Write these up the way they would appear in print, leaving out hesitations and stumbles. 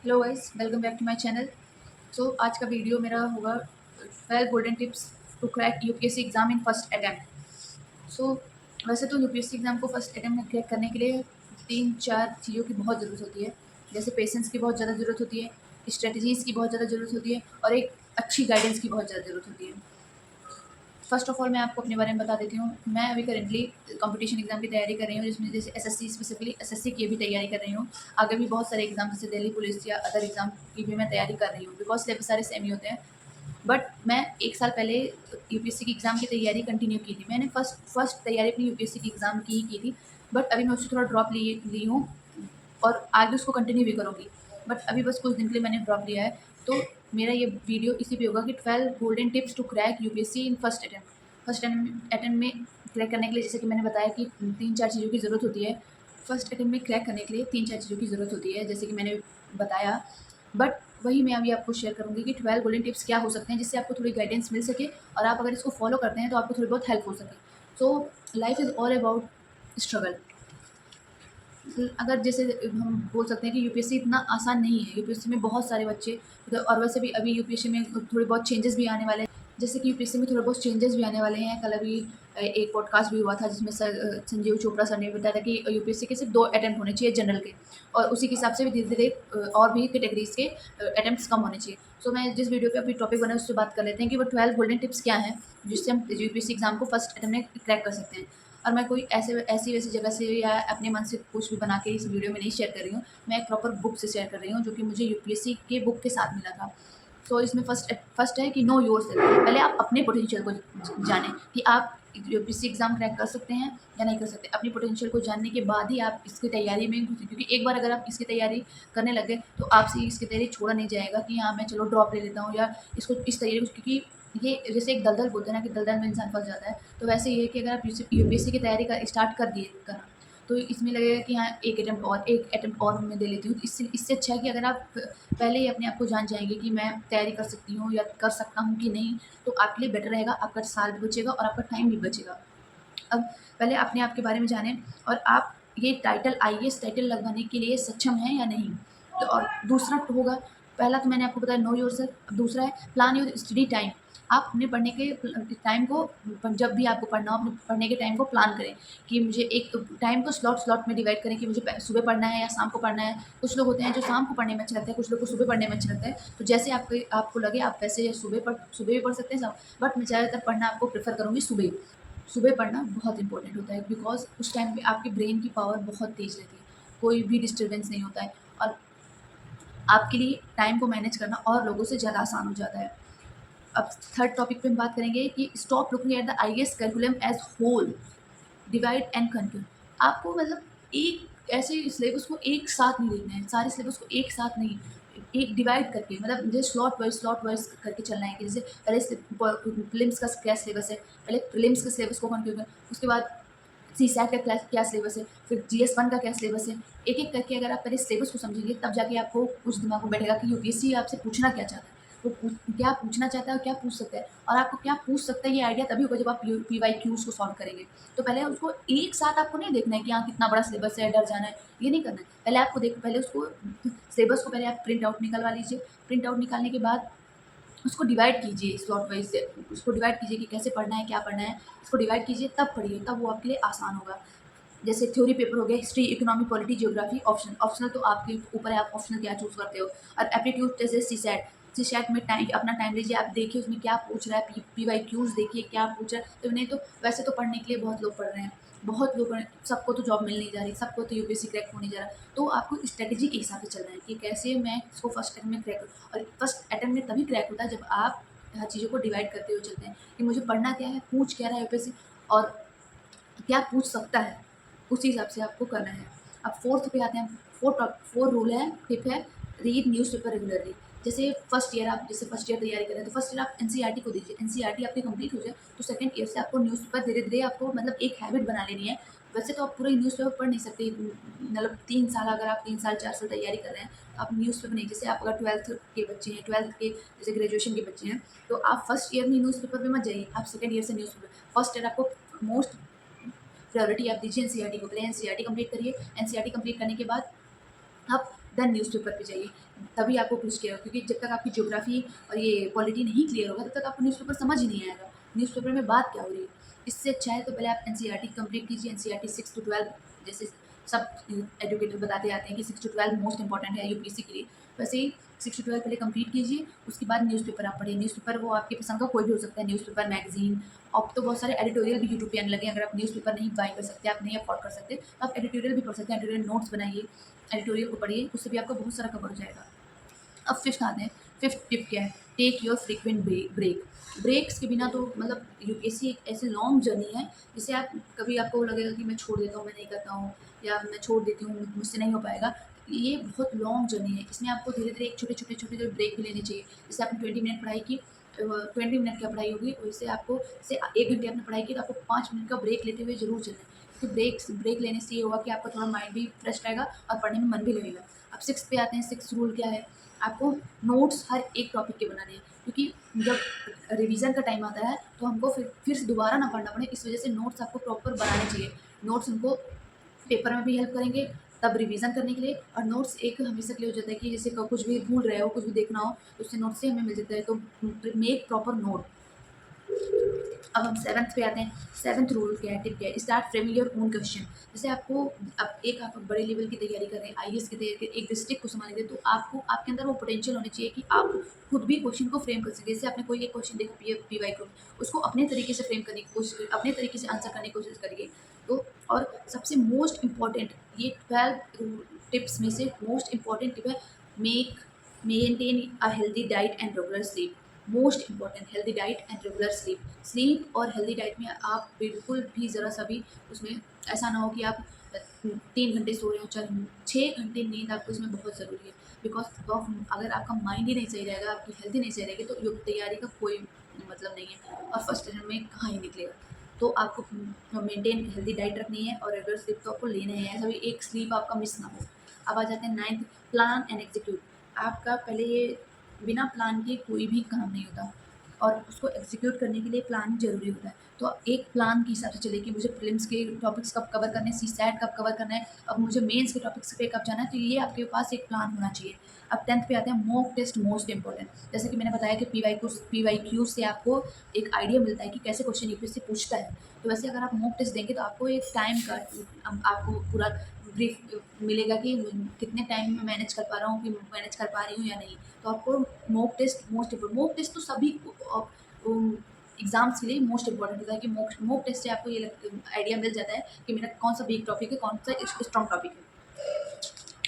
Hello guys, welcome back to my channel. आज का video मेरा होगा 12 golden tips to crack UPSC exam in first attempt. वैसे तो यूपीएससी एग्ज़ाम को फर्स्ट अटैम्प्ट में क्रैक करने के लिए 3-4 चीज़ों की बहुत ज़रूरत होती है। जैसे पेशेंस की बहुत ज़्यादा ज़रूरत होती है, स्ट्रेटजीज़ की बहुत ज़्यादा ज़रूरत होती है और एक अच्छी गाइडेंस की बहुत ज़्यादा ज़रूरत होती है। फर्स्ट ऑफ ऑल मैं आपको अपने बारे में बता देती हूँ। मैं अभी करेंटली कंपटीशन एग्ज़ाम की तैयारी कर रही हूँ, जिसमें जैसे एसएससी, स्पेसिफिकली एसएससी की भी तैयारी कर रही हूँ। आगे भी बहुत सारे एग्ज़ाम जैसे दिल्ली पुलिस या अदर एग्ज़ाम की भी मैं तैयारी कर रही हूँ, बिकॉज सिलेबस सारे सेम ही होते हैं। बट मैं 1 साल पहले यूपीएससी की एग्ज़ाम की तैयारी कंटिन्यू की थी। मैंने फर्स्ट तैयारी अपनी यूपीएससी की एग्ज़ाम की ही की थी, बट अभी मैं उससे थोड़ा ड्रॉप ली हूँ और आगे उसको कंटिन्यू भी करूँगी। बट अभी बस कुछ दिन के लिए मैंने ड्रॉप लिया है। तो मेरा ये वीडियो इसी पे होगा कि 12 golden tips to crack UPSC in first attempt. First attempt में क्रैक करने के लिए, जैसे कि मैंने बताया कि 3-4 चीज़ों की ज़रूरत होती है। फर्स्ट अटेम्प्ट में क्रैक करने के लिए 3-4 चीज़ों की ज़रूरत होती है, जैसे कि मैंने बताया। बट वही मैं अभी आपको शेयर करूँगी कि 12 गोल्डन टिप्स क्या हो सकते हैं, जिससे आपको थोड़ी गाइडेंस मिल सके और आप अगर इसको फॉलो करते हैं तो आपको थोड़ी बहुत हेल्प हो सके। Life is all about struggle. अगर जैसे हम बोल सकते हैं कि यूपीएससी इतना आसान नहीं है। यूपीएससी में बहुत सारे बच्चे, और वैसे भी अभी यूपीएससी में थोड़े बहुत चेंजेस भी आने वाले हैं। जैसे कि यूपीएससी में थोड़े बहुत चेंजेस भी आने वाले हैं। कल अभी एक पॉडकास्ट भी हुआ था, जिसमें संजीव चोपड़ा सर ने बताया था कि यूपीएससी के सिर्फ 2 अटेम्प्ट होने चाहिए जनरल के, और उसी के हिसाब से भी धीरे-धीरे और भी कैटेगरीज़ के अटेम्प्ट्स कम होने चाहिए। मैं जिस वीडियो पे अभी टॉपिक बना है उससे बात कर लेते हैं कि वो 12 गोल्डन टिप्स क्या हैं, जिससे हम यूपीएससी एग्ज़ाम को फर्स्ट अटेम्प्ट में क्रैक कर सकते हैं। और मैं कोई ऐसी वैसी जगह से या अपने मन से कुछ भी बना के इस वीडियो में नहीं शेयर कर रही हूँ। मैं एक प्रॉपर बुक से शेयर कर रही हूँ, जो कि मुझे यूपीएससी के बुक के साथ मिला था। इसमें फर्स्ट है कि नो योरसेल्फ। पहले आप अपने पोटेंशियल को जानें कि आप यूपीएससी एग्ज़ाम क्रैक कर सकते हैं या नहीं कर सकते। अपनी पोटेंशियल को जानने के बाद ही आप इसकी तैयारी में घुसें, क्योंकि एक बार अगर आप इसकी तैयारी करने लग गए तो आपसे इसकी तैयारी छोड़ा नहीं जाएगा कि हाँ, मैं चलो ड्रॉप ले लेता हूँ या इसको इस तैयारी को, क्योंकि ये जैसे एक दलदल बोलते हैं ना कि दलदल में इंसान फँस जाता है। तो वैसे ये है कि अगर आप यूपीएससी की तैयारी का स्टार्ट कर दिए करना, तो इसमें लगेगा कि हाँ, एक अटेम्प्ट और मैं दे लेती हूँ। इससे इससे अच्छा है कि अगर आप पहले ही अपने आप को जान जाएंगे कि मैं तैयारी कर सकती हूँ या कर सकता हूँ कि नहीं, तो आपके लिए बेटर रहेगा। आपका साल भी बचेगा और आपका टाइम भी बचेगा। अब पहले अपने आप के बारे में जानें, और आप ये टाइटल, आईएएस टाइटल लगवाने के लिए सक्षम हैं या नहीं। तो और दूसरा होगा, पहला तो मैंने आपको बताया नो योरसेल्फ। अब दूसरा है प्लान योर स्टडी टाइम। आप अपने पढ़ने के टाइम को, जब भी आपको पढ़ना हो, अपने पढ़ने के टाइम को प्लान करें कि मुझे एक टाइम को स्लॉट में डिवाइड करें कि मुझे सुबह पढ़ना है या शाम को पढ़ना है। कुछ लोग होते हैं जो शाम को पढ़ने में अच्छा लगता है, कुछ लोग को सुबह पढ़ने में अच्छा लगता है। तो जैसे आपको लगे आप वैसे सुबह भी पढ़ सकते हैं, बट मैं ज़्यादातर पढ़ना आपको प्रेफर करूँगी सुबह। सुबह पढ़ना बहुत इंपॉर्टेंट होता है, बिकॉज उस टाइम पे आपके ब्रेन की पावर बहुत तेज़ रहती है, कोई भी डिस्टर्बेंस नहीं होता है, और आपके लिए टाइम को मैनेज करना और लोगों से ज़्यादा आसान हो जाता है। अब थर्ड टॉपिक पे हम बात करेंगे कि stop looking at the IAS curriculum as whole, divide and conquer. आपको मतलब एक ऐसे सिलेबस को एक साथ नहीं देखना है, सारे सिलेबस को एक साथ नहीं, एक डिवाइड करके, मतलब जैसे स्लॉट वाइज करके चलना है कि जैसे पहले प्रीलिम्स का क्या सिलेबस है, पहले प्रीलिम्स के सिलेबस को कंक्लूड करें, उसके बाद सीसैट का क्या सिलेबस है, फिर जीएस1 का क्या सिलेबस है। एक एक करके अगर आप पहले सिलेबस को समझेंगे, तब जाके आपको कुछ दिमाग में बैठेगा कि यूपीएससी आपसे पूछना क्या चाहता है, वो क्या पूछना चाहता है और क्या पूछ सकता है, और आपको क्या पूछ सकता है ये आइडिया तभी होगा जब आप पीवाईक्यूज को सॉल्व करेंगे। तो पहले उसको एक साथ आपको नहीं देखना है कि हाँ कितना बड़ा सिलेबस है, डर जाना है, ये नहीं करना है। पहले उसको सिलेबस को पहले आप प्रिंट आउट निकलवा लीजिए। प्रिंट आउट निकालने के बाद उसको डिवाइड कीजिए स्लॉट वाइज से, उसको डिवाइड कीजिए कि कैसे पढ़ना है, क्या पढ़ना है, उसको डिवाइड कीजिए, तब पढ़िए, तब वो आपके लिए आसान होगा। जैसे थ्योरी पेपर हो गया, history, economy, polity, geography, optional तो आपके ऊपर है, आप ऑप्शनल क्या चूज़ करते हो। और एप्टीट्यूड जैसे सीसैट में अपना टाइम लीजिए, आप देखिए उसमें क्या पूछ रहा है, पीवाईक्यूज देखिए क्या पूछ रहा है। तो नहीं तो वैसे तो पढ़ने के लिए बहुत लोग पढ़ रहे हैं, बहुत लोग सबको तो जॉब मिल नहीं जा रही, सबको तो यूपीएससी क्रैक हो नहीं जा रहा। तो आपको स्ट्रेटेजी के हिसाब से चलना है कि कैसे मैं इसको फर्स्ट अटेम्प्ट में क्रैक करूँ। और फर्स्ट अटेम्प्ट में तभी क्रैक होता है जब आप हर चीज़ों को डिवाइड करते हुए चलते हैं कि मुझे पढ़ना क्या है, पूछ क्या रहा है यूपीएससी, और क्या पूछ सकता है, उसी हिसाब से आपको करना है। अब फोर्थ पे आते हैं। फोर रूल है, टिप है, रीड न्यूज़पेपर रेगुलरली। जैसे फर्स्ट ईयर तैयारी कर रहे हैं, तो फर्स्ट ईयर आप एनसीईआरटी को दीजिए। एनसीईआरटी आपकी कंप्लीट हो जाए तो सेकंड ईयर से आपको न्यूज़पेपर धीरे-धीरे आपको मतलब एक हैबिट बना लेनी है। वैसे तो आप पूरा न्यूज़पेपर पढ़ नहीं सकते, मतलब 3 साल, अगर आप 3 साल 4 साल तैयारी कर रहे हैं, तो आप न्यूज़पेपर नहीं, जैसे आप अगर 12th के बच्चे हैं, 12th के जैसे ग्रेजुएशन के बच्चे हैं, तो आप फर्स्ट ईयर में न्यूज़पेपर में मत जाइए, आप सेकंड ईयर से न्यूज़पेपर। फर्स्ट ईयर आपको मोस्ट प्रायोरिटी आप दीजिए एनसीईआरटी को, पहले एनसीईआरटी कंप्लीट करिए। एनसीईआरटी कंप्लीट करने के बाद आप देन न्यूज़पेपर पे जाइए, तभी आपको कुछ क्लियर होगा, क्योंकि जब तक आपकी ज्योग्राफी और ये पॉलिटी नहीं क्लियर होगा तब तक आपको न्यूज़पेपर समझ ही नहीं आएगा, न्यूज़पेपर में बात क्या हो रही है। इससे अच्छा है तो पहले आप एनसीईआरटी कंप्लीट कीजिए, एनसीईआरटी 6 to 12 जैसे सब एजुकेटर बताते आते हैं कि 6 to 12 मोस्ट इंपॉर्टेंट है यूपीएससी के लिए, वैसे ही 6 to 12 पहले कंप्लीट कीजिए, उसके बाद न्यूज़पेपर आप पढ़िए। न्यूज़पेपर वो आपकी पसंद का कोई भी हो सकता है, न्यूज़पेपर, मैगजीन। अब तो बहुत सारे एडिटोरियल भी यूट्यूब पे आने लगे हैं, अगर आप न्यूज़पेपर नहीं बाय कर सकते, आप नहीं अफोर्ड कर सकते, तो आप एडिटोरियल भी पढ़ सकते हैं, एडिटोरियल नोट्स बनाइए, एडिटोरियल को पढ़िए, उससे भी आपका बहुत सारा कवर हो जाएगा। अब फिफ्थ आते हैं, फिफ्थ टिप क्या है, take your frequent break. Breaks के बिना तो मतलब यूपीएससी एक ऐसी लॉन्ग जर्नी है, जिसे आप कभी आपको लगेगा कि मैं छोड़ देता हूँ, मैं नहीं करता हूँ, या मैं छोड़ देती हूँ, मुझसे नहीं हो पाएगा। ये बहुत लॉन्ग जर्नी है, इसमें आपको धीरे धीरे एक छोटे ब्रेक भी लेने चाहिए। जैसे आपने 20 मिनट पढ़ाई की, 20 मिनट की पढ़ाई होगी, वैसे आपको जैसे 1 घंटे आपने पढ़ाई की तो आपको 5 मिनट का ब्रेक लेते हुए जरूर चलना है, क्योंकि ब्रेक लेने से ये होगा कि आपका थोड़ा माइंड भी फ्रेश रहेगा और पढ़ने में मन भी लगेगा। अब 6 पे आते हैं, 6 रूल क्या है, आपको नोट्स हर एक टॉपिक के बनाने हैं, क्योंकि जब रिवीजन का टाइम आता है तो हमको फिर से दोबारा ना पढ़ना पड़े, इस वजह से नोट्स आपको प्रॉपर बनाने चाहिए। नोट्स हमको पेपर में भी हेल्प करेंगे तब रिवीजन करने के लिए, और नोट्स एक हमेशा के लिए हो जाता है कि जैसे कुछ भी भूल रहे हो, कुछ भी देखना हो तो उससे नोट्स से हमें मिल जाता है, तो मेक प्रॉपर नोट। अब हम सेवन्थ पे आते हैं, सेवन्थ रूल क्या है, टिप क्या है, start framing your own question. जैसे आपको अब एक आप बड़े लेवल की तैयारी कर रहे हैं, आईएएस की तैयारी, एक डिस्ट्रिक्ट को संभालेंगे, तो आपको आपके अंदर वो पोटेंशियल होनी चाहिए कि आप खुद भी क्वेश्चन को फ्रेम कर सकें। जैसे आपने कोई एक क्वेश्चन देखा पीवाई को, उसको अपने तरीके से फ्रेम करने की कोशिश करिए, अपने तरीके से आंसर करने की कोशिश करिए। तो और सबसे मोस्ट इम्पॉर्टेंट, ये 12 टिप्स में से मोस्ट इम्पॉर्टेंट टिप है, make maintain a healthy diet and regular sleep. Most important, healthy diet and regular sleep. Sleep और हेल्दी डाइट में आप बिल्कुल भी ज़रा सा भी उसमें ऐसा ना हो कि आप 3 घंटे सो रहे हो, 6 घंटे नींद आपको इसमें बहुत ज़रूरी है, बिकॉज तो अगर आपका माइंड ही नहीं सही रहेगा, आपकी हेल्थ ही नहीं सही रहेगी, तो योग तैयारी का कोई मतलब नहीं है, और फर्स्ट अटेम्प्ट में कहाँ ही निकलेगा। तो आपको मेंटेन हेल्दी डाइट रखनी है और रेगुलर स्लीप तो आपको लेना ही है, ऐसा भी एक स्लीप आपका मिस ना हो। अब आ जाते हैं 9th, प्लान एंड एग्जीक्यूट। आपका पहले ये बिना प्लान के कोई भी काम नहीं होता, और उसको एग्जीक्यूट करने के लिए प्लान ज़रूरी होता है। तो एक प्लान के हिसाब से चलिए कि मुझे प्रीलिम्स के टॉपिक्स कब कवर करने हैं, सीसैट कब कवर करना है, अब मुझे मेंस के टॉपिक्स पे कब जाना है, तो ये आपके पास एक प्लान होना चाहिए। अब 10th पे आते हैं, मॉक टेस्ट मोस्ट इंपॉर्टेंट। जैसे कि मैंने बताया कि पीवाईक्यू से आपको एक आइडिया मिलता है कि कैसे क्वेश्चन यूपीएससी पूछता है, तो वैसे अगर आप मॉक टेस्ट देंगे तो आपको एक टाइम का आपको पूरा ब्रीफ मिलेगा कि कितने टाइम में मैनेज कर पा रहा हूँ, कि मैनेज कर पा रही हूँ या नहीं। तो आपको mock test most important, mock test तो सभी एग्जाम्स के लिए मोस्ट इंपॉर्टेंट होता है कि मॉक टेस्ट से आपको ये आइडिया मिल जाता है कि मेरा कौन सा वीक टॉपिक है, कौन सा स्ट्रॉन्ग टॉपिक है।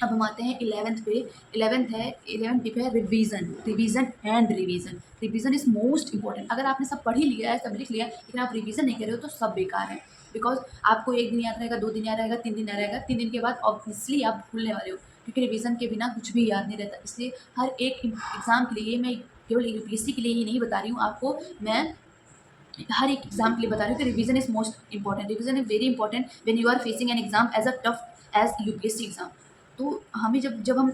अब हम आते हैं 11th पे। 11th टिप है revision, revision and revision. Revision is most important. अगर आपने सब पढ़ ही लिया है, सब लिख लिया, लेकिन आप रिवीजन नहीं कर रहे हो तो सब बेकार है, बिकॉज आपको 1 दिन याद रहेगा, 2 दिन याद रहेगा, 3 दिन याद रहेगा, 3 दिन के बाद ऑब्वियसली आप भूलने वाले हो, क्योंकि रिवीजन के बिना कुछ भी याद नहीं रहता। इसलिए हर एक एग्जाम के लिए, मैं केवल यूपीएससी के लिए ही नहीं बता रही हूँ आपको, मैं हर एक एग्जाम के लिए बता रही हूँ कि revision is most important. Revision is very important when you are facing an exam as a tough as UPSC exam. तो हमें जब जब हम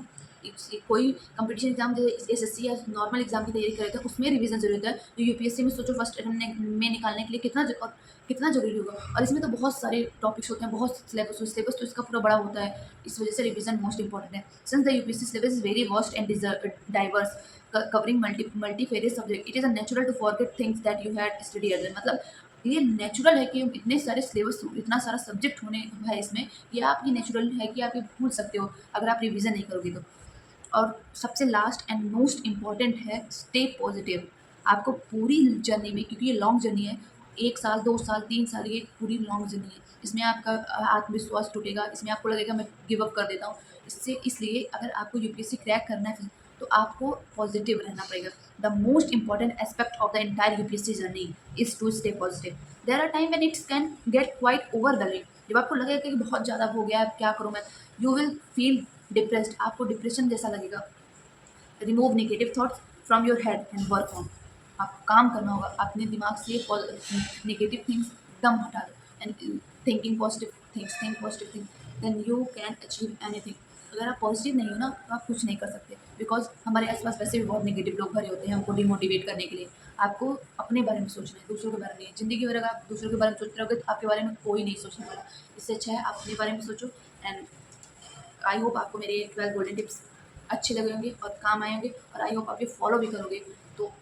कोई कंपटीशन एग्जाम जैसे एसएससी या नॉर्मल एग्जाम की तैयारी कर रहे थे, उसमें रिवीजन जरूरी होता है, तो यूपीएससी में सोचो फर्स्ट अटेम्प्ट में निकालने के लिए कितना जरूरी होगा। और इसमें तो बहुत सारे टॉपिक्स होते हैं, बहुत सिलेबस तो इसका पूरा बड़ा होता है, इस वजह से रिवीजन मोस्ट इंपॉर्टेंट है। Since the UPSC syllabus is very vast and diverse, covering multifarious subject, it is a natural to forget things that you had studied earlier। मतलब ये नेचुरल है कि इतने सारे सिलेबस, इतना सारा सब्जेक्ट होने है इसमें, ये आपकी नेचुरल है कि आप ये भूल सकते हो अगर आप रिवीजन नहीं करोगे तो। और सबसे लास्ट एंड मोस्ट इम्पॉर्टेंट है, स्टे पॉजिटिव। आपको पूरी जर्नी में, क्योंकि ये लॉन्ग जर्नी है, 1 साल 2 साल 3 साल, ये पूरी लॉन्ग जर्नी है, इसमें आपका आत्मविश्वास टूटेगा, इसमें आपको लगेगा मैं गिव अप कर देता हूँ। इसलिए अगर आपको यूपीएससी क्रैक करना है तो आपको पॉजिटिव रहना पड़ेगा। The most important aspect of the entire UPSC journey is to stay positive. There are time when it's can get quite overwhelming. जब आपको लगेगा कि बहुत ज़्यादा हो गया, क्या करूँ मैं, यू विल फील डिप्रेस्ड, आपको डिप्रेशन जैसा लगेगा। Remove negative thoughts from your head and work on. आपको काम करना होगा, अपने दिमाग से नेगेटिव थिंग्स एकदम हटा दो and thinking positive things, think positive things, then you can achieve anything. अगर आप पॉजिटिव नहीं हो ना तो आप कुछ नहीं कर सकते, बिकॉज हमारे आसपास वैसे भी बहुत नेगेटिव लोग भरे होते हैं हमको डिमोटिवेट करने के लिए। आपको अपने बारे में सोचना है, दूसरों के बारे में नहीं। जिंदगी भर अगर आप दूसरों के बारे में सोचते रहोगे तो आपके बारे में कोई नहीं सोचने वाला। इससे अच्छा है आप अपने बारे में सोचो एंड आई होप आपको मेरे 12 गोल्डन टिप्स अच्छे लगे होंगे और काम आए होंगे, और आई होप आप ये फॉलो भी करोगे। तो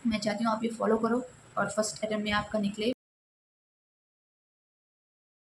मैं चाहती हूँ आप ये फॉलो करो और फर्स्ट अटेम्प्ट में आपका निकले।